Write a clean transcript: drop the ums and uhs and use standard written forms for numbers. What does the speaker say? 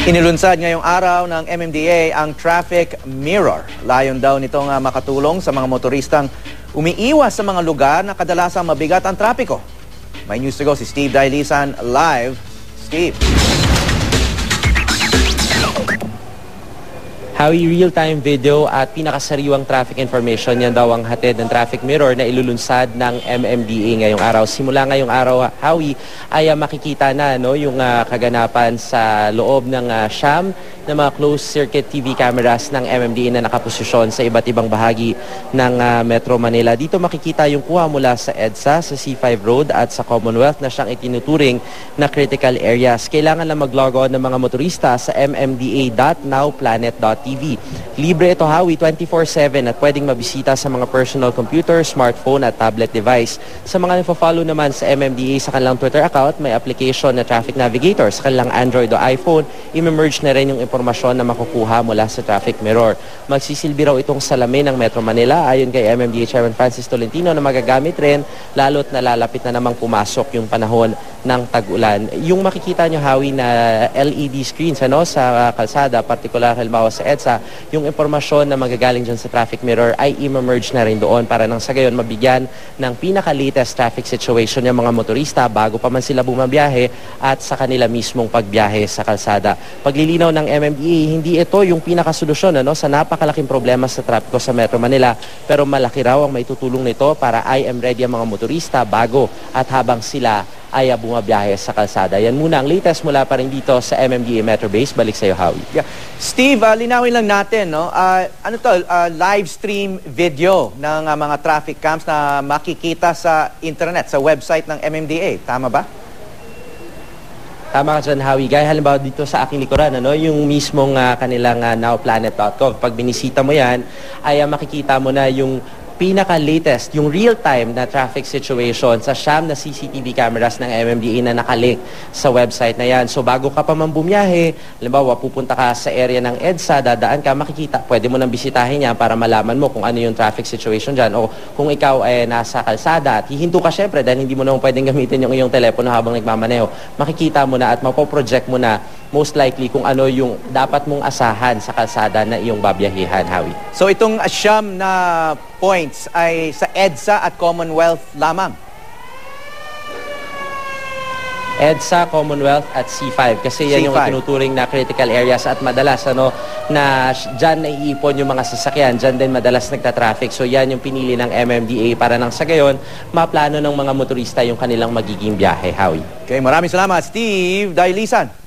Inilunsad ngayong araw ng MMDA ang Traffic Mirror. Layon daw nitong makatulong sa mga motoristang umiiwas sa mga lugar na kadalasang mabigat ang trapiko. May news to go si Steve Dailisan live. Steve. Howie, real-time video at pinakasariwang traffic information, yan daw ang hatid ng Traffic Mirror na ilulunsad ng MMDA ngayong araw. Simula ngayong araw, Howie, ay makikita na yung kaganapan sa loob ng siyam na mga closed-circuit TV cameras ng MMDA na nakaposisyon sa iba't ibang bahagi ng Metro Manila. Dito makikita yung kuha mula sa EDSA, sa C5 Road at sa Commonwealth na siyang itinuturing na critical areas. Kailangan lang mag-log on ng mga motorista sa mmda.nowplanet.tv. Libre ito, Howie, 24/7 at pwedeng mabisita sa mga personal computer, smartphone at tablet device. Sa mga nagpo-follow naman sa MMDA sa kanilang Twitter account, may application na Traffic Navigator. Sa kanilang Android o iPhone, i-merge na rin yung impormasyon na makukuha mula sa Traffic Mirror. Magsisilbi raw itong salamin ng Metro Manila ayon kay MMDA Chairman Francis Tolentino na magagamit rin lalo't nalalapit na namang pumasok yung panahon ng tag-ulan. Yung makikita nyo, Howie, na LED screens sa kalsada, partikular halimbawa sa EDSA, yung impormasyon na magagaling dyan sa Traffic Mirror ay i-merge na rin doon para nang sa gayon mabigyan ng pinaka-latest traffic situation yung mga motorista bago pa man sila bumabiyahe at sa kanila mismong pagbiyahe sa kalsada. Paglilinaw ng MMDA, hindi ito yung pinakasolusyon sa napakalaking problema sa trapiko sa Metro Manila, pero malaki raw ang maitutulong nito para I am ready ang mga motorista bago at habang sila ay bumabiyahe sa kalsada. Yan muna ang latest mula pa rin dito sa MMDA Metro Base. Balik sa iyo, Howie. Yeah. Steve, linawin lang natin, live stream video ng mga traffic cams na makikita sa internet, sa website ng MMDA. Tama ba? Tama ka dyan, Howie. Gaya halimbawa dito sa aking likuran, yung mismong kanilang nowplanet.com. Pag binisita mo yan, ay makikita mo na yung pinaka-latest, yung real-time na traffic situation sa siyam na CCTV cameras ng MMDA na nakalink sa website na yan. So bago ka pa man bumiyahe, halimbawa pupunta ka sa area ng EDSA, dadaan ka, makikita, pwede mo nang bisitahin yan para malaman mo kung ano yung traffic situation dyan. O kung ikaw ay nasa kalsada at hihinto ka syempre dahil hindi mo naman pwedeng gamitin yung iyong telepono habang nagmamaneho, makikita mo na at mapoproject mo na most likely kung ano yung dapat mong asahan sa kalsada na iyong babiyahihan, Howie. So itong siyam na points ay sa EDSA at Commonwealth lamang? EDSA, Commonwealth at C5 kasi yan C5. yung tinuturing na critical areas at madalas na dyan naiipon yung mga sasakyan, dyan din madalas nagta-traffic. So yan yung pinili ng MMDA para nang sa gayon maplano ng mga motorista yung kanilang magiging biyahe, Howie. Okay, maraming salamat, Steve Dailisan.